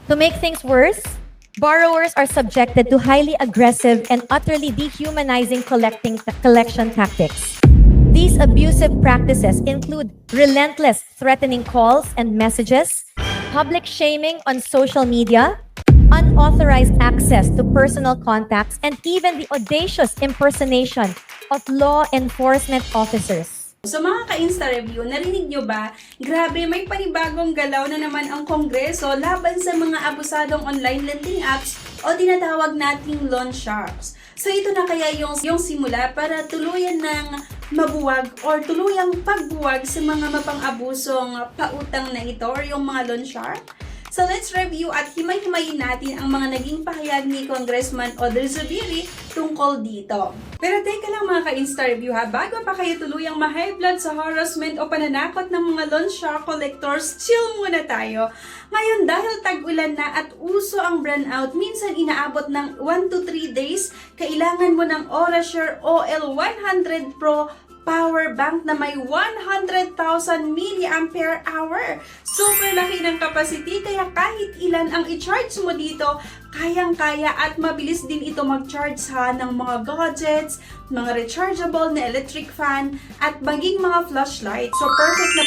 To make things worse, borrowers are subjected to highly aggressive and utterly dehumanizing collection tactics. These abusive practices include relentless threatening calls and messages, public shaming on social media, unauthorized access to personal contacts, and even the audacious impersonation of law enforcement officers. So mga ka-instaReview, narinig nyo ba? Grabe, may panibagong galaw na naman ang Kongreso laban sa mga abusadong online lending apps o tinatawag nating loan sharks. So ito na kaya yung simula para tuluyan ng mabuwag or tuluyang pagbuwag sa mga mapang-abusong pautang na ito or yung mga loan shark? So let's review at himay-himayin natin ang mga naging pahayag ni Congressman Audrey Zubiri tungkol dito. Pero teka lang mga ka-instaReview ha, bago pa kayo tuluyang ma-high blood sa harassment o pananakot ng mga loan shark collectors, chill muna tayo. Ngayon dahil tag-ulan na at uso ang brownout, minsan inaabot ng 1 to 3 days, kailangan mo ng OraShare OL100 Pro power bank na may 100,000 mAh. Super laki ng capacity kaya kahit ilan ang i-charge mo dito, kayang-kaya at mabilis din ito mag-charge ng mga gadgets, mga rechargeable na electric fan, at maging mga flashlight. So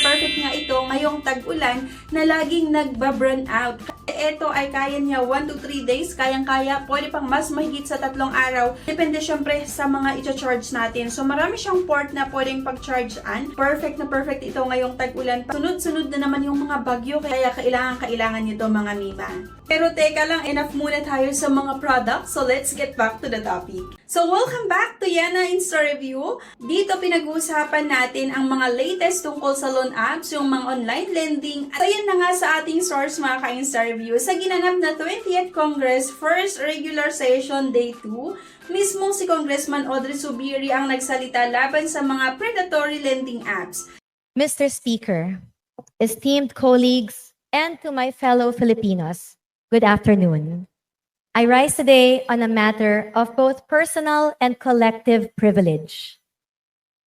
perfect nga ito ngayong tag-ulan na laging nagba-burn out. Ito ay kaya niya 1 to 3 days, kayang-kaya, pwede pang mas mahigit sa 3 araw. Depende syempre sa mga i-charge natin. So marami siyang port na pwedeng pag-chargean. Perfect ito ngayong tag-ulan. Sunod-sunod na naman yung mga bagyo, kaya kailangan nyo ito mga mima. Pero teka lang, enough muna tayo sa mga products. So let's get back to the topic. So welcome back to YANA instaReview. Dito pinag-uusapan natin ang mga latest tungkol sa loan apps, yung mga online lending. At ayan na nga sa ating source mga ka-instaReview. Sa ginanap na 20th Congress First Regular Session Day 2, mismong si Congressman Audrey Zubiri ang nagsalita laban sa mga predatory lending apps. Mr. Speaker, esteemed colleagues, and to my fellow Filipinos, good afternoon. I rise today on a matter of both personal and collective privilege.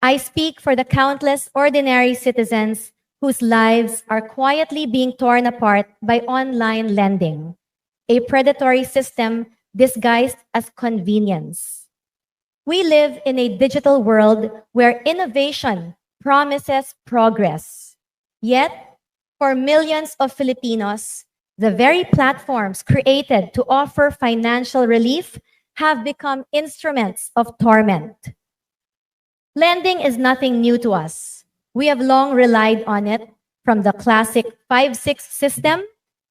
I speak for the countless ordinary citizens whose lives are quietly being torn apart by online lending, a predatory system disguised as convenience. We live in a digital world where innovation promises progress. Yet, for millions of Filipinos, the very platforms created to offer financial relief have become instruments of torment. Lending is nothing new to us. We have long relied on it, from the classic 5-6 system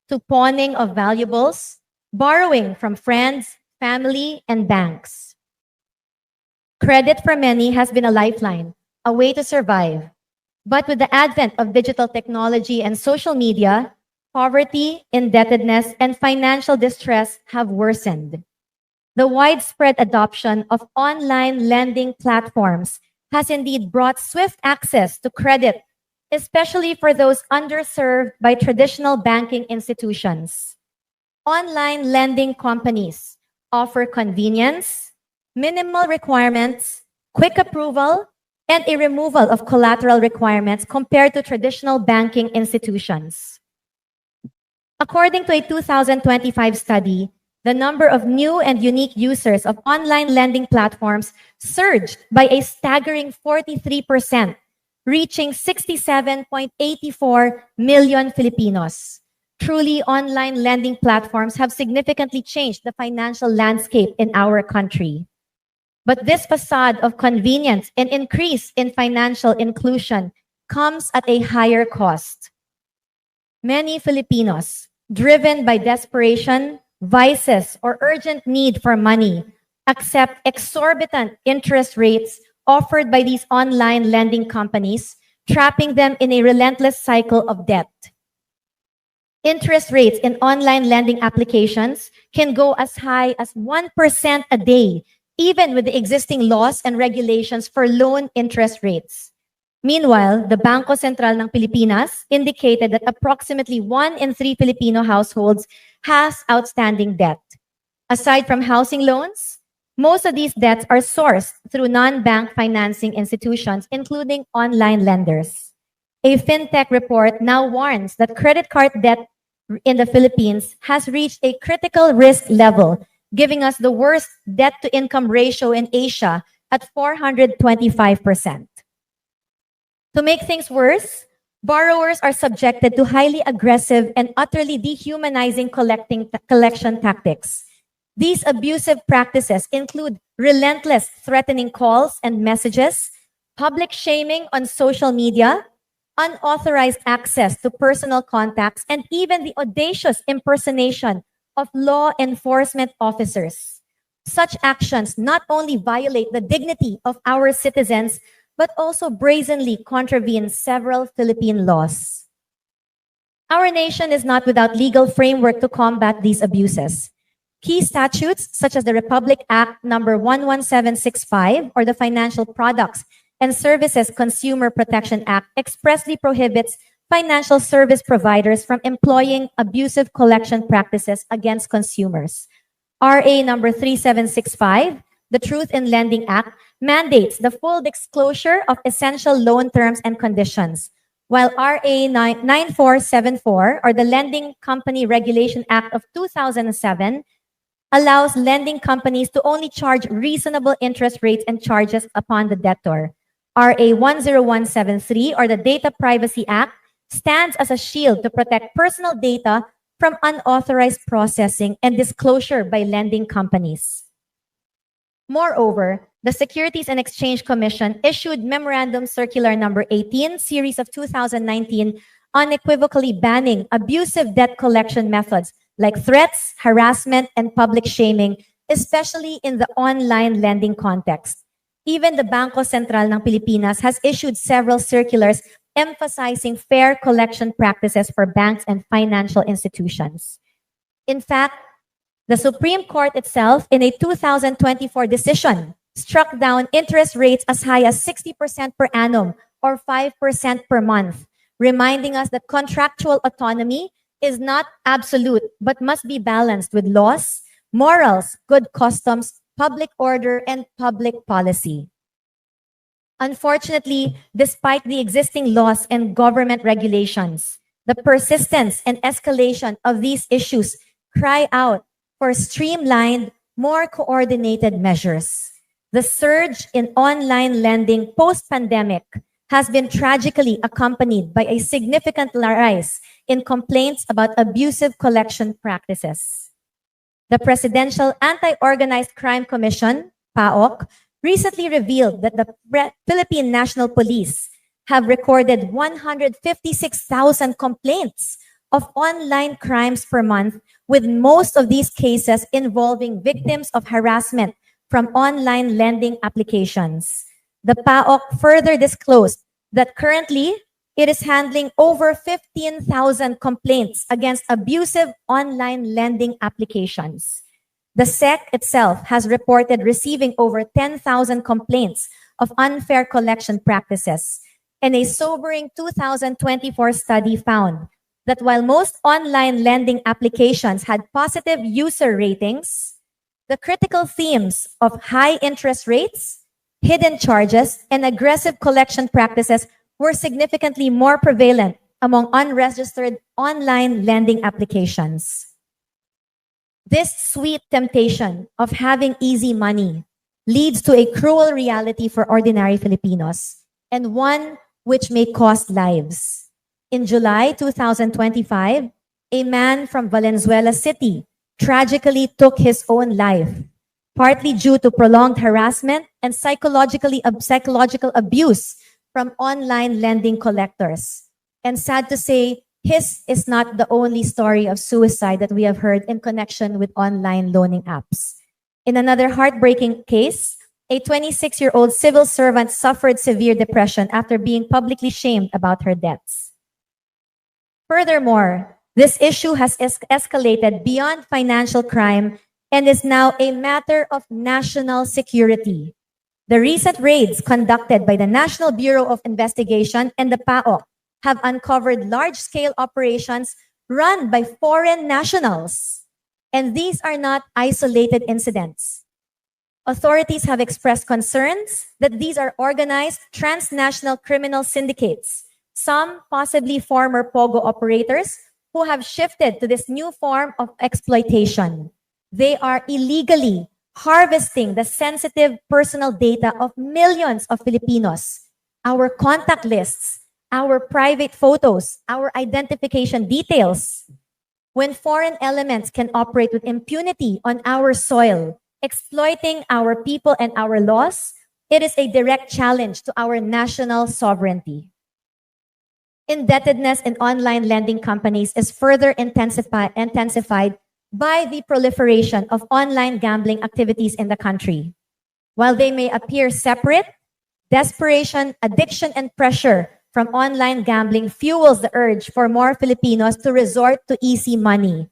to pawning of valuables, borrowing from friends, family, and banks. Credit for many has been a lifeline, a way to survive. But with the advent of digital technology and social media, poverty, indebtedness, and financial distress have worsened. The widespread adoption of online lending platforms has indeed brought swift access to credit, especially for those underserved by traditional banking institutions. Online lending companies offer convenience, minimal requirements, quick approval, and a removal of collateral requirements compared to traditional banking institutions. According to a 2025 study, the number of new and unique users of online lending platforms surged by a staggering 43%, reaching 67.84 million Filipinos. Truly, online lending platforms have significantly changed the financial landscape in our country. But this facade of convenience and increase in financial inclusion comes at a higher cost. Many Filipinos, driven by desperation, vices, or urgent need for money, accept exorbitant interest rates offered by these online lending companies, trapping them in a relentless cycle of debt. Interest rates in online lending applications can go as high as 1% a day, even with the existing laws and regulations for loan interest rates. Meanwhile, the Bangko Sentral ng Pilipinas indicated that approximately 1 in 3 Filipino households has outstanding debt. Aside from housing loans, most of these debts are sourced through non-bank financing institutions, including online lenders. A fintech report now warns that credit card debt in the Philippines has reached a critical risk level, giving us the worst debt-to-income ratio in Asia at 425%. To make things worse, borrowers are subjected to highly aggressive and utterly dehumanizing collection tactics. These abusive practices include relentless threatening calls and messages, public shaming on social media, unauthorized access to personal contacts, and even the audacious impersonation of law enforcement officers. Such actions not only violate the dignity of our citizens, but also brazenly contravene several Philippine laws. Our nation is not without legal framework to combat these abuses. Key statutes such as the Republic Act number 11765 or the Financial Products and Services Consumer Protection Act expressly prohibits financial service providers from employing abusive collection practices against consumers. RA number 3765, the Truth in Lending Act, mandates the full disclosure of essential loan terms and conditions, while RA 9474, or the Lending Company Regulation Act of 2007, allows lending companies to only charge reasonable interest rates and charges upon the debtor. RA 10173, or the Data Privacy Act, stands as a shield to protect personal data from unauthorized processing and disclosure by lending companies. Moreover, the Securities and Exchange Commission issued Memorandum Circular Number 18, Series of 2019, unequivocally banning abusive debt collection methods like threats, harassment, and public shaming, especially in the online lending context. Even the Bangko Sentral ng Pilipinas has issued several circulars emphasizing fair collection practices for banks and financial institutions. In fact, the Supreme Court itself, in a 2024 decision, struck down interest rates as high as 60% per annum or 5% per month, reminding us that contractual autonomy is not absolute but must be balanced with laws, morals, good customs, public order, and public policy. Unfortunately, despite the existing laws and government regulations, the persistence and escalation of these issues cry out for streamlined, more coordinated measures. The surge in online lending post-pandemic has been tragically accompanied by a significant rise in complaints about abusive collection practices. The Presidential Anti-Organized Crime Commission, PAOC, recently revealed that the Philippine National Police have recorded 156,000 complaints of online crimes per month, with most of these cases involving victims of harassment from online lending applications. The PAOC further disclosed that currently it is handling over 15,000 complaints against abusive online lending applications. The SEC itself has reported receiving over 10,000 complaints of unfair collection practices, and a sobering 2024 study found that while most online lending applications had positive user ratings, the critical themes of high interest rates, hidden charges, and aggressive collection practices were significantly more prevalent among unregistered online lending applications. This sweet temptation of having easy money leads to a cruel reality for ordinary Filipinos, and one which may cost lives. In July 2025, a man from Valenzuela City tragically took his own life, partly due to prolonged harassment and psychological abuse from online lending collectors. And sad to say, his is not the only story of suicide that we have heard in connection with online loaning apps. In another heartbreaking case, a 26-year-old civil servant suffered severe depression after being publicly shamed about her debts. Furthermore, this issue has escalated beyond financial crime and is now a matter of national security. The recent raids conducted by the National Bureau of Investigation and the PAOC have uncovered large-scale operations run by foreign nationals. And these are not isolated incidents. Authorities have expressed concerns that these are organized transnational criminal syndicates, some possibly former POGO operators who have shifted to this new form of exploitation. They are illegally harvesting the sensitive personal data of millions of Filipinos, our contact lists, our private photos, our identification details. When foreign elements can operate with impunity on our soil, exploiting our people and our laws, it is a direct challenge to our national sovereignty. Indebtedness in online lending companies is further intensified by the proliferation of online gambling activities in the country. While they may appear separate, desperation, addiction, and pressure from online gambling fuels the urge for more Filipinos to resort to easy money,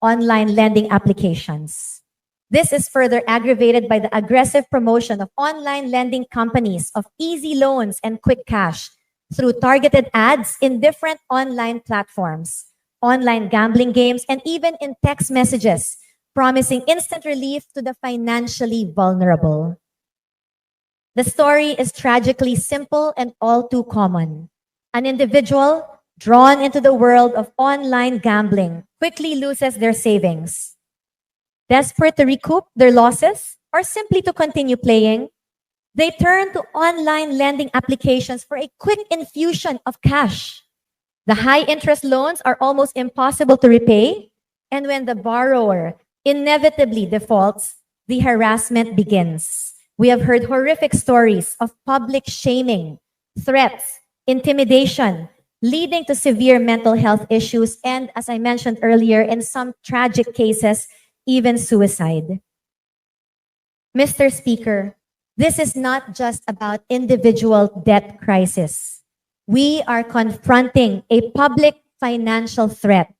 online lending applications. This is further aggravated by the aggressive promotion of online lending companies of easy loans and quick cash through targeted ads in different online platforms, online gambling games, and even in text messages, promising instant relief to the financially vulnerable. The story is tragically simple and all too common. An individual drawn into the world of online gambling quickly loses their savings. Desperate to recoup their losses or simply to continue playing, they turn to online lending applications for a quick infusion of cash. The high interest loans are almost impossible to repay, and when the borrower inevitably defaults, the harassment begins. We have heard horrific stories of public shaming, threats, intimidation, leading to severe mental health issues, and as I mentioned earlier, in some tragic cases, even suicide. Mr. Speaker, this is not just about individual debt crisis. We are confronting a public financial threat,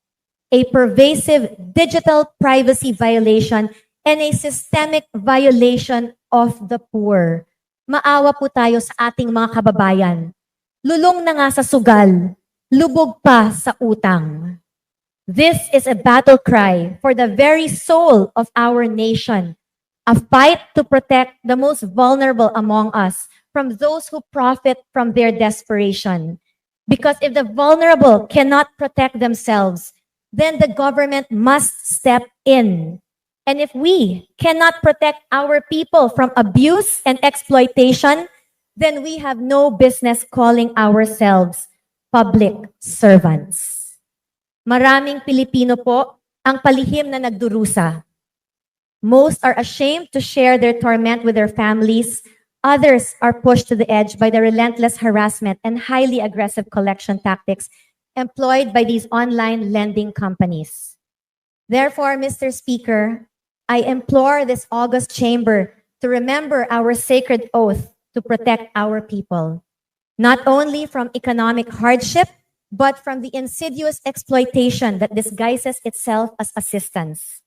a pervasive digital privacy violation, and a systemic violation of the poor. Maawa po tayo sa ating mga kababayan. Lulong na nga sa sugal, lubog pa sa utang. This is a battle cry for the very soul of our nation, a fight to protect the most vulnerable among us from those who profit from their desperation. Because if the vulnerable cannot protect themselves, then the government must step in. And if we cannot protect our people from abuse and exploitation, then we have no business calling ourselves public servants. Maraming Pilipino po ang palihim na nagdurusa. Most are ashamed to share their torment with their families. Others are pushed to the edge by the relentless harassment and highly aggressive collection tactics employed by these online lending companies. Therefore, Mr. Speaker, I implore this august chamber to remember our sacred oath to protect our people, not only from economic hardship, but from the insidious exploitation that disguises itself as assistance.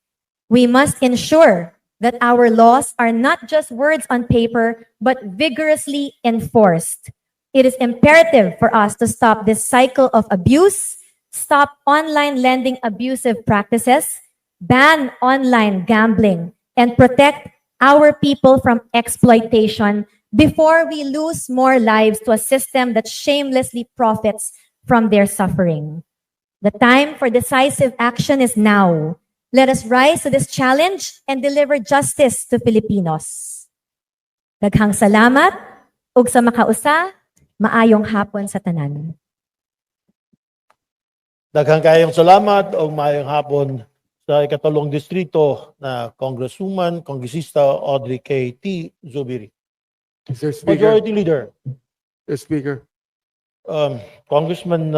We must ensure that our laws are not just words on paper, but vigorously enforced. It is imperative for us to stop this cycle of abuse, stop online lending abusive practices, ban online gambling, and protect our people from exploitation before we lose more lives to a system that shamelessly profits from their suffering. The time for decisive action is now. Let us rise to this challenge and deliver justice to Filipinos. Daghang salamat, ug sa makausa, maayong hapon sa tanan. Daghang kayong salamat o maayong hapon sa ikatulong distrito na Congresswoman, Kongresista Audrey K. T. Zubiri. Mr. Speaker, Majority Leader, Mr. Speaker, Congressman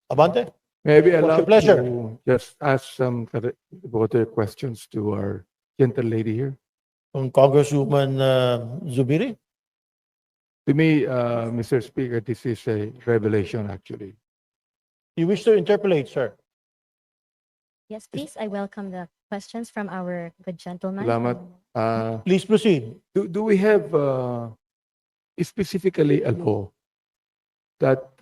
Abante. may I be What's your allowed pleasure? to just ask some voter questions to our gentle lady here? Congresswoman Zubiri. To me, Mr. Speaker, this is a revelation actually. You wish to interpolate, sir? Yes, please. I welcome the questions from our good gentleman. Salamat. Please proceed. Do we have specifically a law that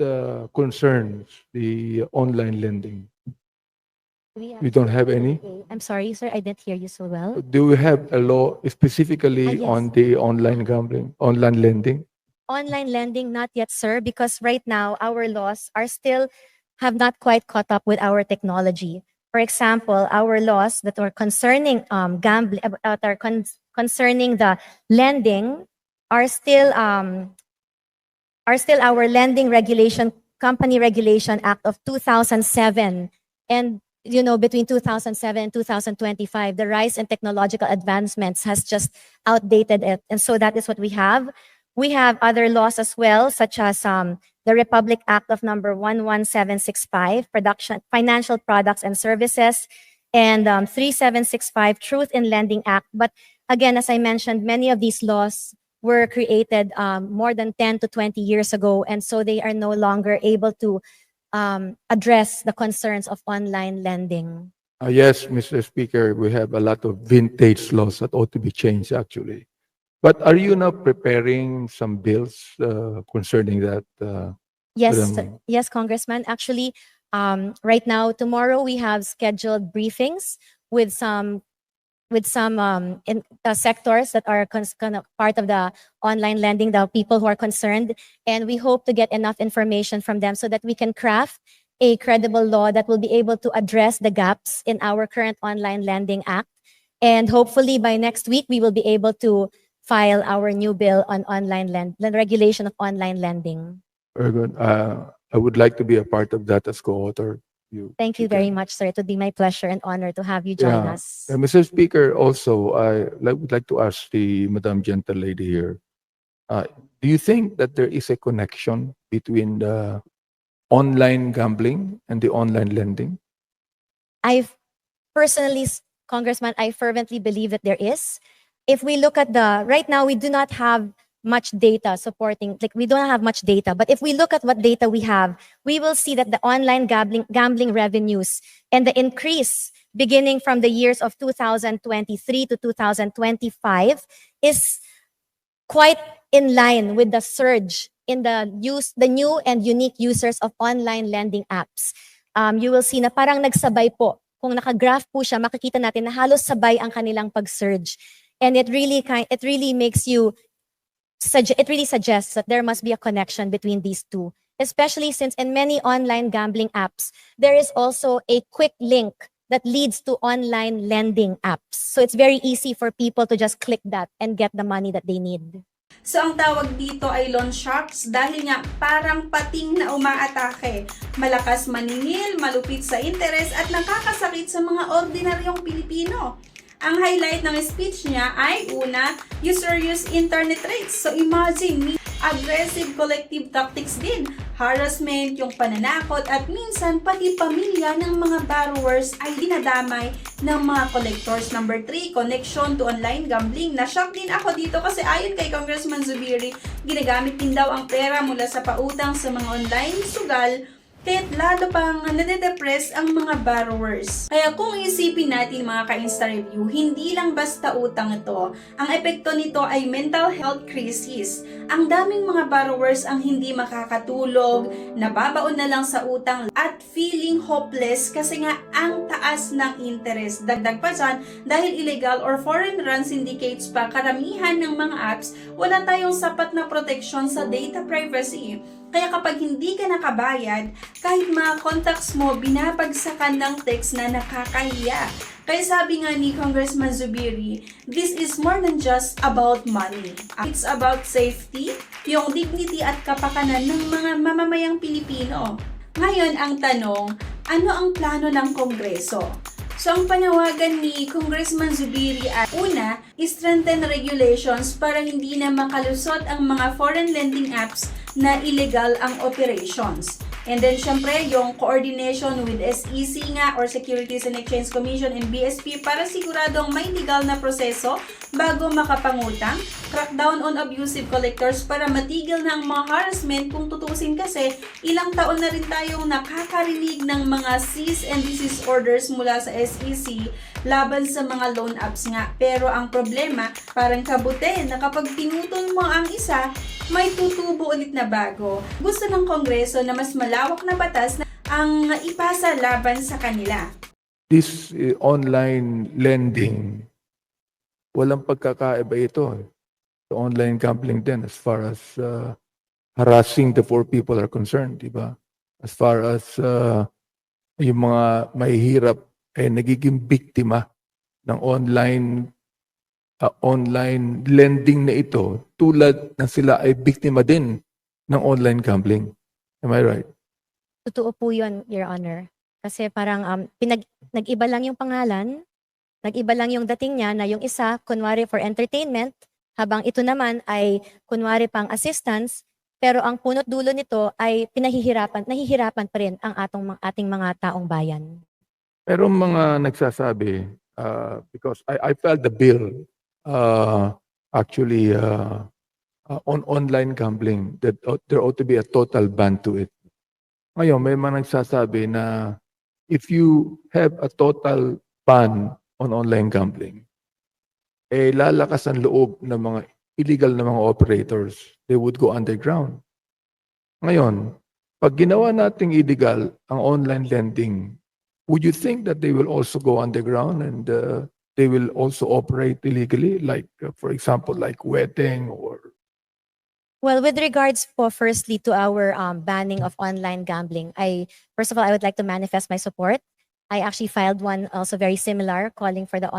concerns the online lending? We don't have any? Okay. I'm sorry, sir. I didn't hear you so well. Do we have a law specifically Yes. on the online gambling, online lending? Online lending, not yet, sir, because right now our laws are still have not quite caught up with our technology. For example, our laws that are concerning gambling, concerning the lending, are still our Lending Regulation Company Regulation Act of 2007. And between 2007 and 2025, the rise in technological advancements has just outdated it. And so that is what we have. We have other laws as well, such as the Republic Act of number 11765, Financial Products and Services, and 3765, Truth in Lending Act. But again, as I mentioned, many of these laws were created more than 10 to 20 years ago, and so they are no longer able to address the concerns of online lending. Yes, Mr. Speaker, we have a lot of vintage laws that ought to be changed, actually. But are you now preparing some bills concerning that? Yes, Madam? yes, Congressman. Actually, right now, tomorrow we have scheduled briefings with some sectors that are kind of part of the online lending, the people who are concerned, and we hope to get enough information from them so that we can craft a credible law that will be able to address the gaps in our current online lending act. And hopefully by next week, we will be able to file our new bill on the regulation of online lending. Very good. I would like to be a part of that as co-author. Thank you very much, sir. It would be my pleasure and honor to have you join us. Mr. Speaker, also, would like to ask the Madam Gentle Lady here. Do you think that there is a connection between the online gambling and the online lending? I've personally, Congressman, I fervently believe that there is. If we look at right now, we do not have much data supporting, we don't have much data, but if we look at what data we have, we will see that the online gambling revenues and the increase beginning from the years of 2023 to 2025 is quite in line with the surge in the new and unique users of online lending apps. You will see na parang nagsabay po. Kung naka-graph po siya, makikita natin na halos sabay ang kanilang pag-surge. And it really makes you it really suggests that there must be a connection between these two, especially since in many online gambling apps, there is also a quick link that leads to online lending apps. So it's very easy for people to just click that and get the money that they need. So ang tawag dito ay loan sharks dahil nga parang pating na umaatake. Malakas maningil, malupit sa interes at nakakasakit sa mga ordinaryong Pilipino. Ang highlight ng speech niya ay una, usurious internet rates. So imagine, aggressive collective tactics din, harassment, yung pananakot at minsan pati pamilya ng mga borrowers ay dinadamay ng mga collectors. Number 3, connection to online gambling. Na-shock din ako dito kasi ayon kay Congressman Zubiri, ginagamit din daw ang pera mula sa pautang sa mga online sugal kaya't lalo pang nade-depress ang mga borrowers. Kaya kung isipin natin mga ka-instaReview, hindi lang basta utang ito. Ang epekto nito ay mental health crisis. Ang daming mga borrowers ang hindi makakatulog, nababaon na lang sa utang at feeling hopeless kasi nga ang taas ng interest. Dagdag pa dyan, dahil illegal or foreign run syndicates pa karamihan ng mga apps, wala tayong sapat na protection sa data privacy. Kaya kapag hindi ka nakabayad, kahit mga contacts mo, binabagsakan ng text na nakakahiya. Kaya sabi nga ni Congressman Zubiri, this is more than just about money. It's about safety, yung dignity at kapakanan ng mga mamamayang Pilipino. Ngayon ang tanong, ano ang plano ng Kongreso? So ang panawagan ni Congressman Zubiri ay una, strengthen regulations para hindi na makalusot ang mga foreign lending apps na illegal ang operations. And then syempre yung coordination with SEC nga or Securities and Exchange Commission and BSP para siguradong may legal na proseso bago makapangutang, crackdown on abusive collectors para matigil na ang mga harassment. Kung tutusin kasi ilang taon na rin tayong nakakarinig ng mga cease and desist orders mula sa SEC laban sa mga loan apps nga. Pero ang problema, parang kabute na kapag pinutol mo ang isa, may tutubo ulit na bago. Gusto ng Kongreso na mas malawak na batas na ang ipasa laban sa kanila. This online lending, walang pagkakaiba ito. The online gambling din as far as harassing the poor people are concerned, di ba? as far as yung mga mahihirap nagiging biktima ng online lending na ito, tulad na sila ay biktima din ng online gambling. Am I right? Totoo po yun, Your Honor. Kasi parang nag-iba lang yung pangalan, nag-iba lang yung dating niya na yung isa, kunwari for entertainment, habang ito naman ay kunwari pang assistance, pero ang punot dulo nito ay nahihirapan pa rin ang ating mga taong bayan. Pero mga nagsasabi, because I filed the bill actually on online gambling, that there ought to be a total ban to it. Ngayon, may mga nagsasabi na if you have a total ban on online gambling, lalakas ang loob ng mga illegal na mga operators. They would go underground. Ngayon, pag ginawa nating illegal ang online lending, would you think that they will also go underground and they will also operate illegally, like, for example, like wedding or... Well, with regards po firstly to our banning of online gambling, first of all, I would like to manifest my support. I actually filed one also very similar, calling for the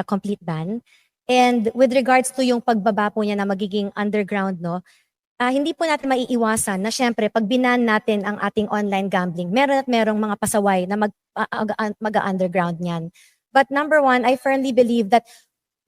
complete ban. And with regards to yung pagbaba po niya na magiging underground, no, hindi po natin maiiwasan na syempre pag binan natin ang ating online gambling, meron at merong mga pasaway na mag-underground niyan. But number one, I firmly believe that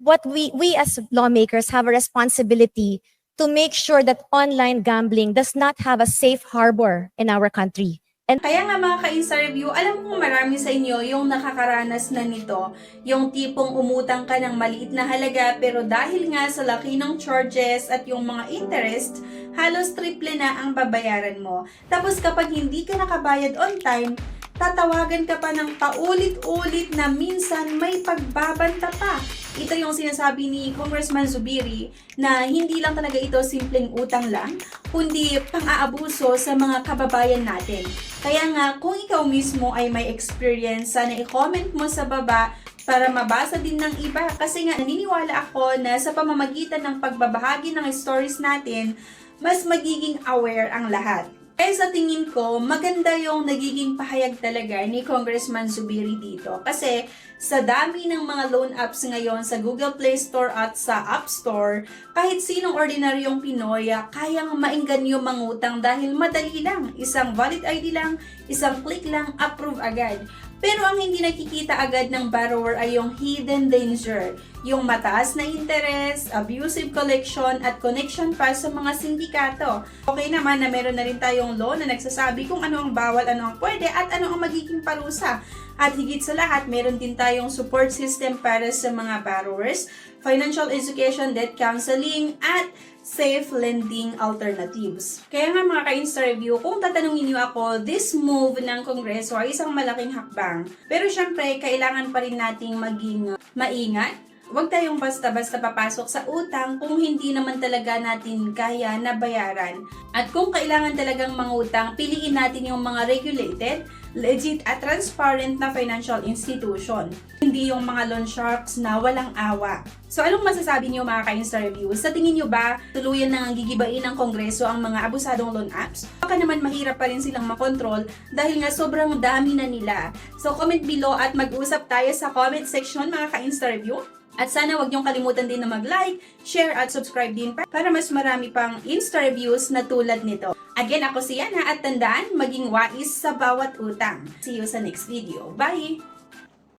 what we as lawmakers have a responsibility to make sure that online gambling does not have a safe harbor in our country. Kaya nga mga ka-instaReview, alam kong marami sa inyo yung nakakaranas na nito, yung tipong umutang ka ng maliit na halaga pero dahil nga sa laki ng charges at yung mga interest, halos triple na ang babayaran mo. Tapos kapag hindi ka nakabayad on time, tatawagan ka pa ng paulit-ulit na minsan may pagbabanta pa. Ito yung sinasabi ni Congressman Zubiri na hindi lang talaga ito simpleng utang lang, kundi pang-aabuso sa mga kababayan natin. Kaya nga, kung ikaw mismo ay may experience, sana i-comment mo sa baba para mabasa din ng iba. Kasi nga, naniniwala ako na sa pamamagitan ng pagbabahagi ng stories natin, mas magiging aware ang lahat. Kaya sa tingin ko, maganda yung nagiging pahayag talaga ni Congressman Zubiri dito. Kasi sa dami ng mga loan apps ngayon sa Google Play Store at sa App Store, kahit sinong ordinaryong Pinoy kayang maingganyo mangutang dahil madali lang. Isang valid ID lang, isang click lang, approve agad. Pero ang hindi nakikita agad ng borrower ay yung hidden danger, yung mataas na interest, abusive collection, at connection pa sa mga sindikato. Okay naman na meron na rin tayong law na nagsasabi kung ano ang bawal, ano ang pwede, at ano ang magiging parusa. At higit sa lahat, meron din tayong support system para sa mga borrowers, financial education, debt counseling, at safe lending alternatives. Kaya nga mga ka-instaReview, kung tatanungin niyo ako, this move ng Kongreso ay isang malaking hakbang. Pero syempre, kailangan pa rin nating maging maingat. Huwag tayong basta-basta papasok sa utang kung hindi naman talaga natin kaya na bayaran. At kung kailangan talagang mangutang, piliin natin yung mga regulated, legit at transparent na financial institution. Hindi yung mga loan sharks na walang awa. So anong masasabi niyo mga ka-instaReview? Sa tingin niyo ba tuluyan nang gigibain ng Kongreso ang mga abusadong loan apps? Baka naman mahirap pa rin silang makontrol dahil nga sobrang dami na nila. So comment below at mag-usap tayo sa comment section mga ka-instaReview. At sana wag niyong kalimutan din na mag-like, share at subscribe din para mas marami pang instaReviews na tulad nito. Again, ako si Yana at tandaan, maging wais sa bawat utang. See you sa next video. Bye!